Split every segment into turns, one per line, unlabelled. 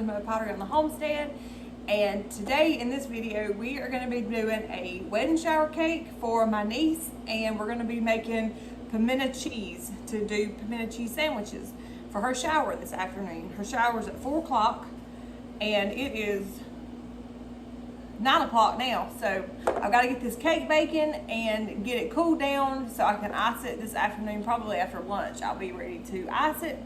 Southern Mode Pottery on the Homestead. And today in this video, we are going to be doing a wedding shower cake for my niece, and we're going to be making pimento cheese to do pimento cheese sandwiches for her shower this afternoon. Her shower's at 4 o'clock, and it is 9 o'clock now, so I've got to get this cake baking and get it cooled down so I can ice it this afternoon. Probably after lunch I'll be ready to ice it,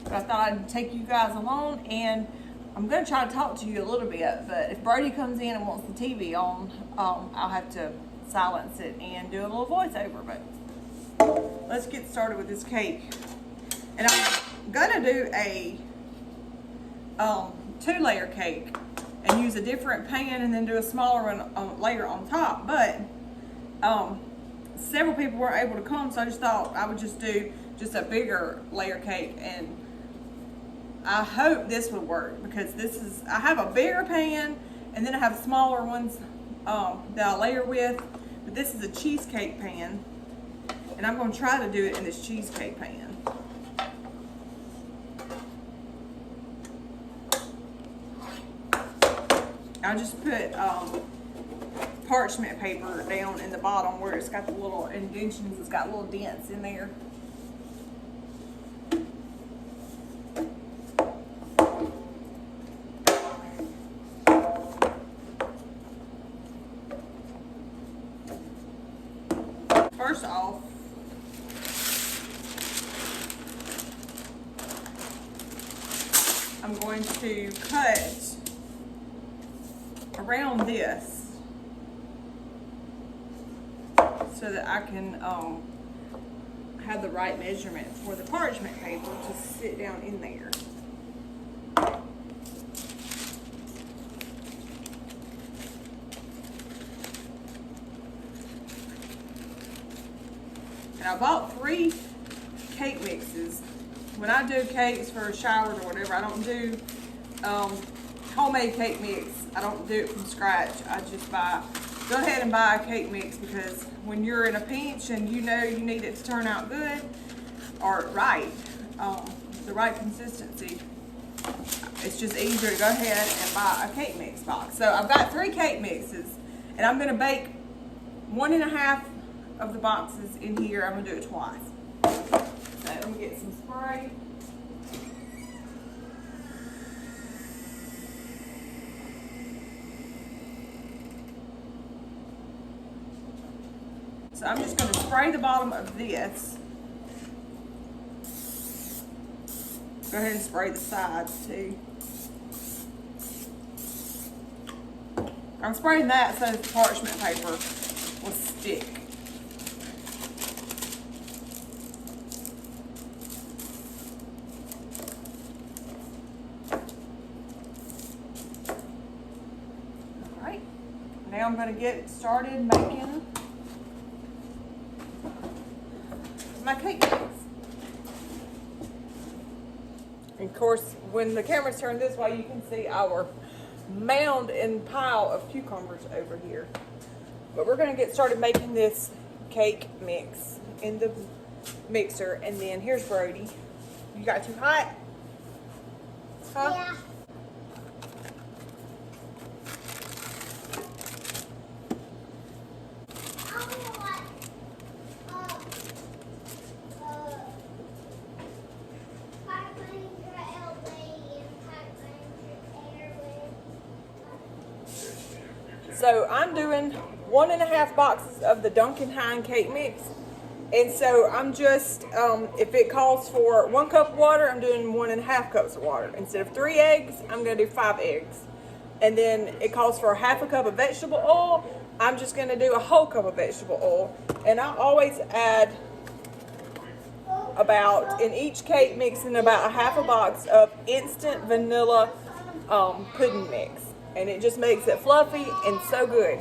but I thought I'd take you guys along, and I'm going to try to talk to you a little bit, but if Brody comes in and wants the TV on, I'll have to silence it and do a little voiceover. But let's get started with this cake. And I'm going to do a 2-layer cake and use a different pan and then do a smaller one layer on top. But several people weren't able to come, so I just thought I would just do just a bigger layer cake, and I hope this would work, because I have a bigger pan and then I have smaller ones that I layer with, but this is a cheesecake pan, and I'm going to try to do it in this cheesecake pan. I just put parchment paper down in the bottom where it's got the little indentions, it's got little dents in there. First off, I'm going to cut around this so that I can have the right measurement for the parchment paper to sit down in there. And I bought 3 cake mixes. When I do cakes for showers or whatever, I don't do homemade cake mix. I don't do it from scratch. I just go ahead and buy a cake mix, because when you're in a pinch and you know you need it to turn out good or right, the right consistency, it's just easier to go ahead and buy a cake mix box. So I've got 3 cake mixes, and I'm gonna bake 1.5 of the boxes in here. I'm gonna do it twice. So let me get some spray. So I'm just going to spray the bottom of this. Go ahead and spray the sides too. I'm spraying that so the parchment paper will stick. Alright, now I'm going to get started making my cake mix. And of course, when the camera's turned this way, you can see our mound and pile of cucumbers over here. But we're going to get started making this cake mix in the mixer. And then here's Brody. You got too hot? Huh?
Yeah.
So I'm doing 1.5 boxes of the Duncan Hine cake mix. And so I'm just, if it calls for 1 cup of water, I'm doing 1.5 cups of water. Instead of 3 eggs, I'm gonna do 5 eggs. And then it calls for 1/2 cup of vegetable oil. I'm just gonna do a whole cup of vegetable oil. And I always add about, in each cake mix, in about 1/2 box of instant vanilla pudding mix. And it just makes it fluffy and so good.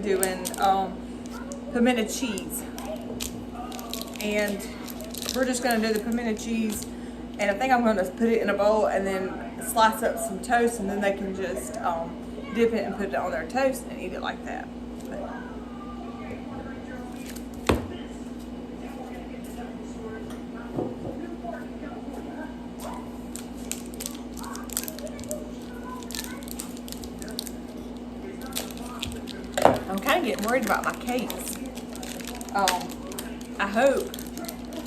be doing pimento cheese. And we're just gonna do the pimento cheese, and I think I'm gonna put it in a bowl and then slice up some toast, and then they can just dip it and put it on their toast and eat it like that. I'm kind of getting worried about my cakes. I hope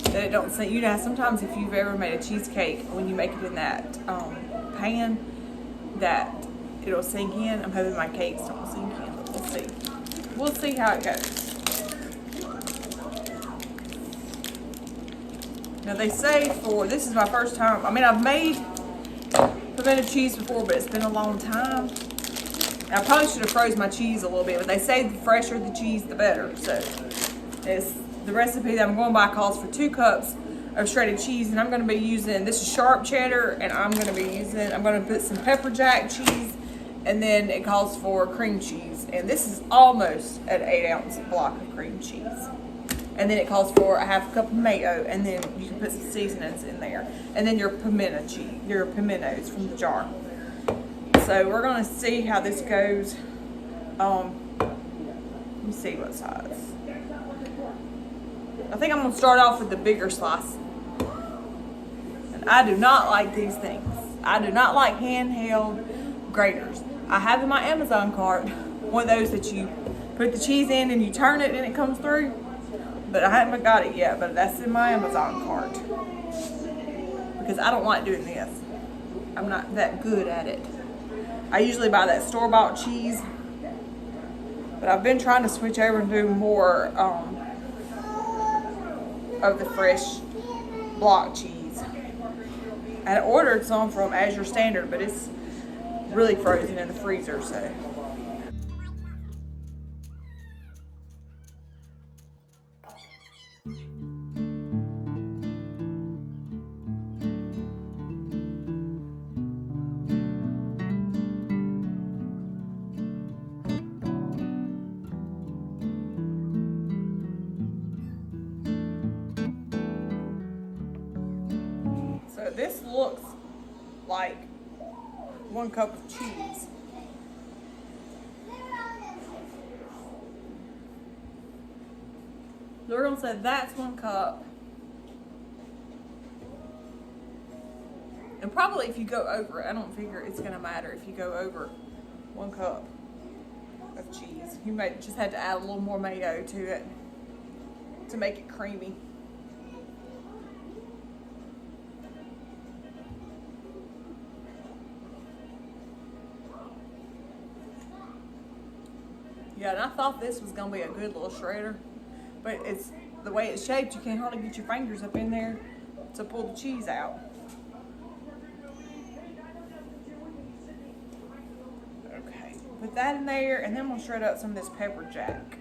that it don't sink. You know, sometimes if you've ever made a cheesecake, when you make it in that pan, that it'll sink in. I'm hoping my cakes don't sink in, but we'll see. We'll see how it goes. Now they say this is my first time. I mean, I've made pimento cheese before, but it's been a long time. And I probably should have froze my cheese a little bit, but they say the fresher the cheese, the better. So the recipe that I'm going by calls for 2 cups of shredded cheese, and I'm going to be using, this is sharp cheddar, and I'm going to put some pepper jack cheese, and then it calls for cream cheese, and this is almost an 8-ounce block of cream cheese. And then it calls for a 1/2 cup of mayo, and then you can put some seasonings in there, and then your pimento cheese, your pimentos from the jar. So we're going to see how this goes. Let me see what size. I think I'm going to start off with the bigger slice. And I do not like these things. I do not like handheld graters. I have in my Amazon cart one of those that you put the cheese in and you turn it and it comes through. But I haven't got it yet, but that's in my Amazon cart. Because I don't like doing this. I'm not that good at it. I usually buy that store-bought cheese. But I've been trying to switch over and do more of the fresh block cheese. I ordered some from Azure Standard, but it's really frozen in the freezer, so. So this looks like 1 cup of cheese. So we're gonna say that's 1 cup. And probably if you go over it, I don't figure it's gonna matter if you go over 1 cup of cheese. You may just have to add a little more mayo to it to make it creamy. Yeah, and I thought this was gonna be a good little shredder, but it's the way it's shaped, you can't hardly get your fingers up in there to pull the cheese out. Okay, put that in there, and then we'll shred up some of this pepper jack.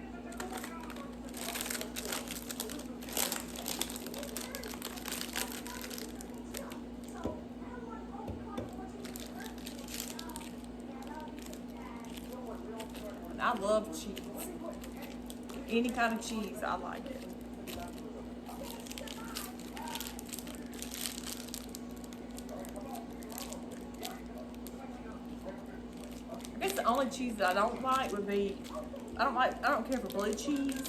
I love cheese. Any kind of cheese, I like it. I guess the only cheese that I don't like would be, I don't care for blue cheese.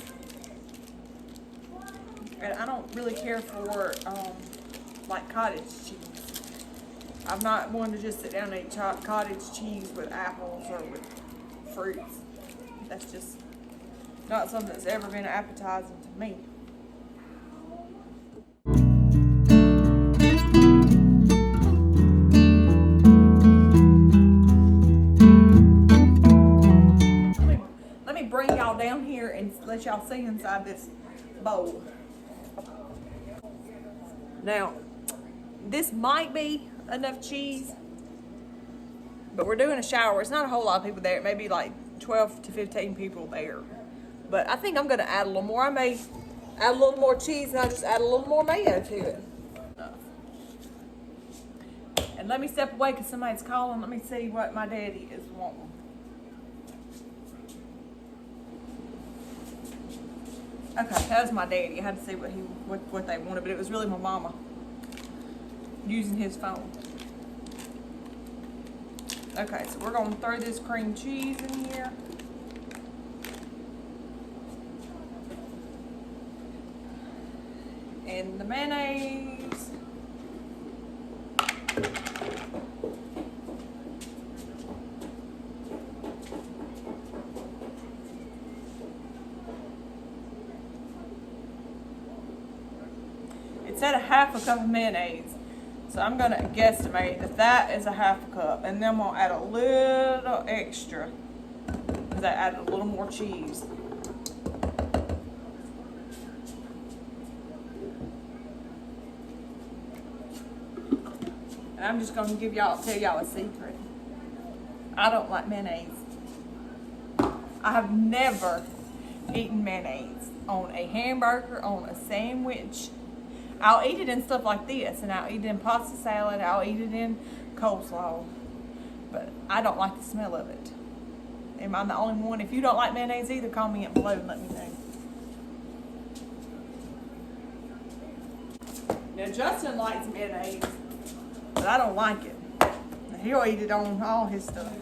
And I don't really care for like cottage cheese. I'm not one to just sit down and eat cottage cheese with apples or with fruits. That's just not something that's ever been appetizing to me. Let me bring y'all down here and let y'all see inside this bowl. Now, this might be enough cheese, but we're doing a shower. It's not a whole lot of people there. It may be like 12 to 15 people there. But I think I'm gonna add a little more. I may add a little more cheese and I'll just add a little more mayo to it. And let me step away because somebody's calling. Let me see what my daddy is wanting. Okay, that was my daddy. I had to see what they wanted, but it was really my mama using his phone. Okay, so we're gonna throw this cream cheese in here. And the mayonnaise. It said a half a cup of mayonnaise. So I'm gonna guesstimate that that is a half a cup. And then I'm gonna add a little extra, because I added a little more cheese. And I'm just gonna tell y'all a secret. I don't like mayonnaise. I have never eaten mayonnaise on a hamburger, on a sandwich. I'll eat it in stuff like this, and I'll eat it in pasta salad, I'll eat it in coleslaw, but I don't like the smell of it. Am I the only one? If you don't like mayonnaise either, call me up below and let me know. Now Justin likes mayonnaise, but I don't like it. He'll eat it on all his stuff.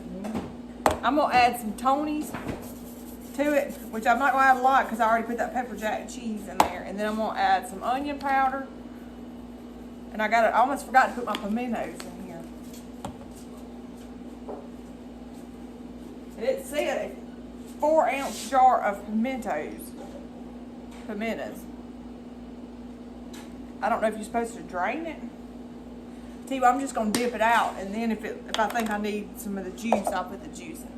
I'm gonna add some Tony's to it, which I'm not gonna add a lot because I already put that pepper jack cheese in there. And then I'm gonna add some onion powder. And I almost forgot to put my pimentos in here. And it said a 4-ounce jar of pimentos. I don't know if you're supposed to drain it. Tell you what, I'm just gonna dip it out, and then if I think I need some of the juice, I'll put the juice in there.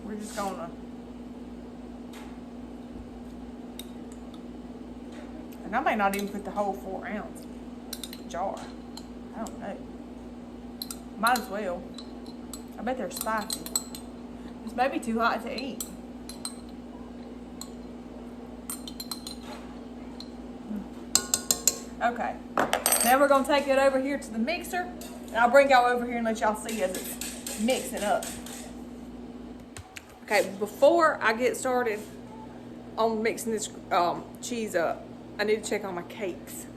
We're just gonna, and I may not even put the whole 4-ounce jar. I don't know. Might as well. I bet they're spicy. It's maybe too hot to eat. Okay. Now we're gonna take it over here to the mixer, and I'll bring y'all over here and let y'all see as it's mixing up. Okay, before I get started on mixing this cheese up, I need to check on my cakes.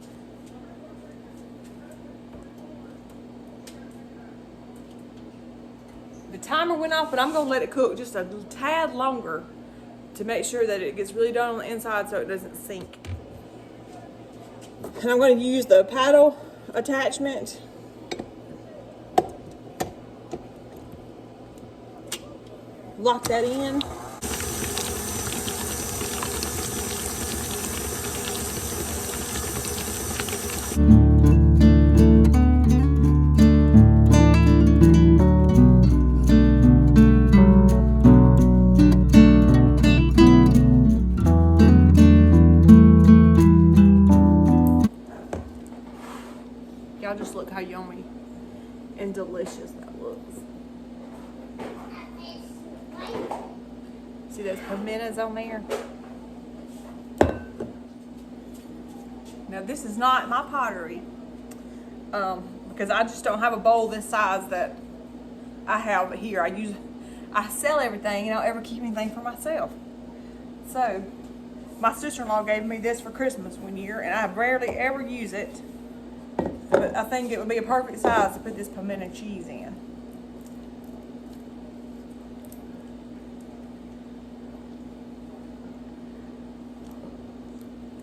The timer went off, but I'm gonna let it cook just a tad longer to make sure that it gets really done on the inside so it doesn't sink. And I'm gonna use the paddle attachment. Lock that in. Y'all just look how yummy and delicious that looks. See those pimentos on there? Now this is not my pottery, because I just don't have a bowl this size that I have here. I sell everything, and I don't ever keep anything for myself. So my sister-in-law gave me this for Christmas one year, and I rarely ever use it. But I think it would be a perfect size to put this pimento cheese in.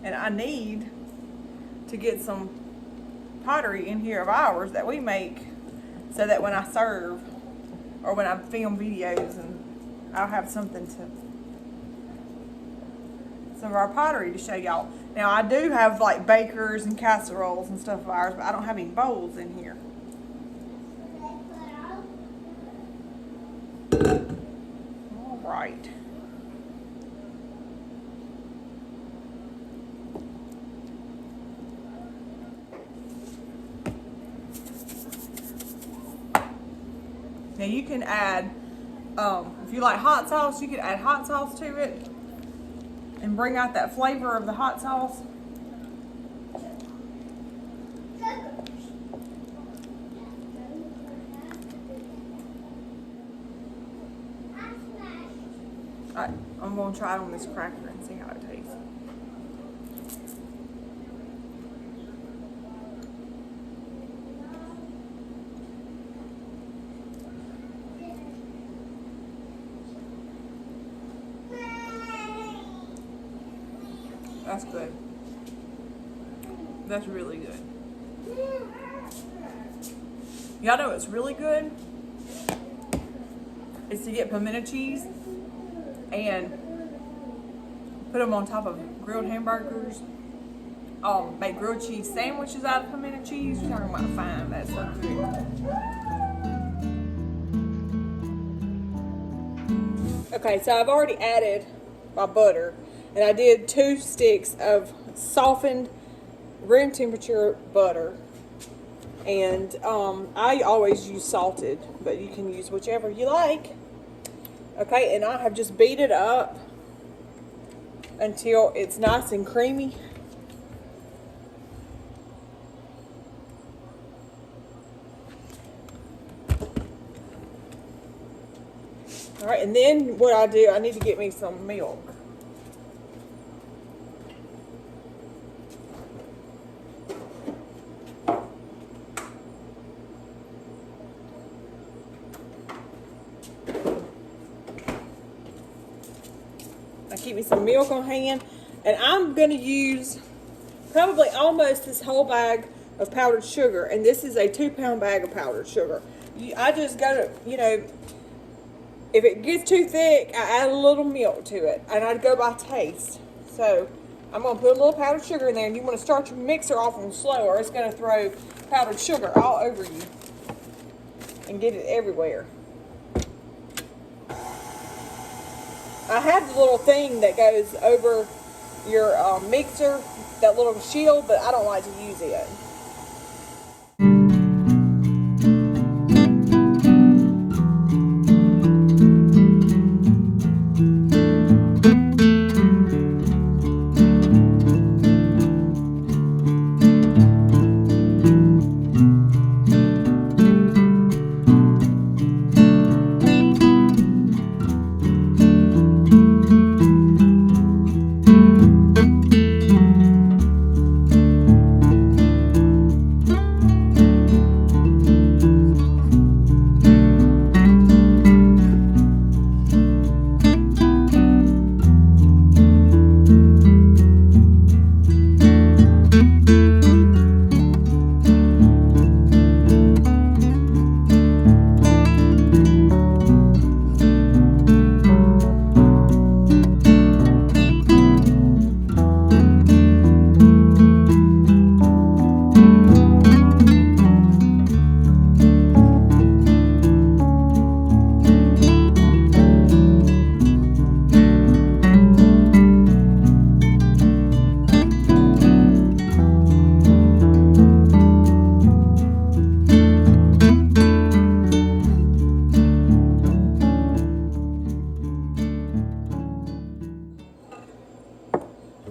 And I need to get some pottery in here of ours that we make, so that when I serve or when I film videos, and I'll have some of our pottery to show y'all. Now I do have like bakers and casseroles and stuff of ours, but I don't have any bowls in here. All right. Now you can add, if you like hot sauce, you can add hot sauce to it and bring out that flavor of the hot sauce. I'm gonna try it on this cracker and see how it tastes. That's good. That's really good. Y'all know what's really good? Is to get pimento cheese and put them on top of grilled hamburgers. Make grilled cheese sandwiches out of pimento cheese. You're talking about fine. That's so good. Okay, so I've already added my butter, and I did 2 sticks of softened room temperature butter. And I always use salted, but you can use whichever you like. Okay, and I have just beat it up until it's nice and creamy. All right, and then what I do, I need to get me some milk. I keep me some milk on hand, and I'm going to use probably almost this whole bag of powdered sugar, and this is a 2-pound bag of powdered sugar. I just got to, you know, if it gets too thick, I add a little milk to it, and I'd go by taste. So I'm going to put a little powdered sugar in there, and you want to start your mixer off on slow, or it's going to throw powdered sugar all over you and get it everywhere. I have the little thing that goes over your mixer, that little shield, but I don't like to use it.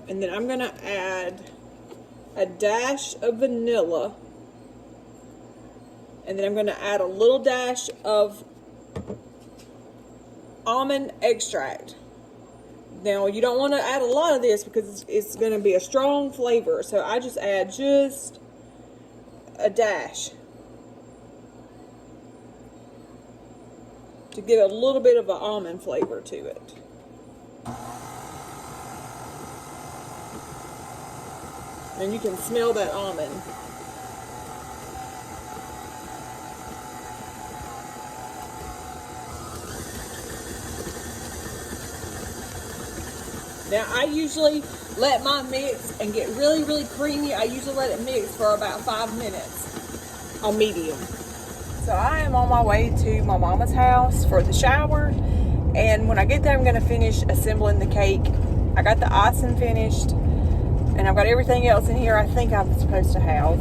And then I'm going to add a dash of vanilla. And then I'm going to add a little dash of almond extract. Now, you don't want to add a lot of this because it's going to be a strong flavor. So I just add just a dash to give a little bit of an almond flavor to it. And you can smell that almond. Now I usually let mine mix and get really, really creamy. I usually let it mix for about 5 minutes on medium. So I am on my way to my mama's house for the shower. And when I get there, I'm going to finish assembling the cake. I got the icing finished. And I've got everything else in here I think I'm supposed to have.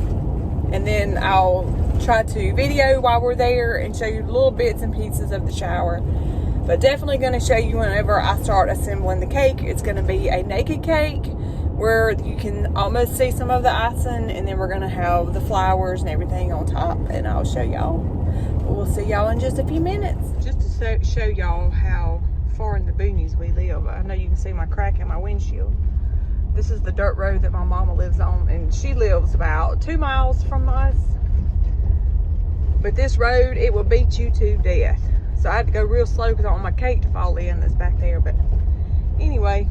And then I'll try to video while we're there and show you little bits and pieces of the shower. But definitely going to show you whenever I start assembling the cake. It's going to be a naked cake where you can almost see some of the icing. And then we're going to have the flowers and everything on top. And I'll show y'all. We'll see y'all in just a few minutes. Just to show y'all how far in the boonies we live. I know you can see my crack in my windshield. This is the dirt road that my mama lives on, and she lives about 2 miles from us. But this road, it will beat you to death. So I had to go real slow because I want my cake to fall in that's back there. But anyway,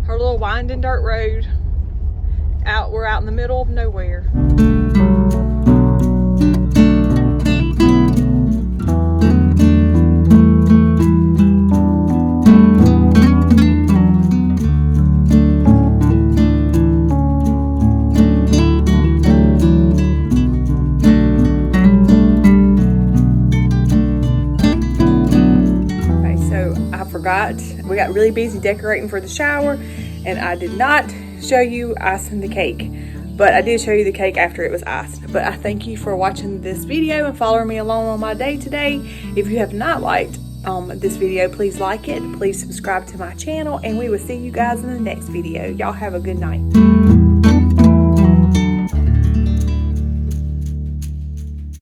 her little winding dirt road. We're out in the middle of nowhere. We got really busy decorating for the shower, and I did not show you icing the cake, but I did show you the cake after it was iced. But I thank you for watching this video and following me along on my day today. If you have not liked this video, please like it, please subscribe to my channel, and we will see you guys in the next video. Y'all have a good night.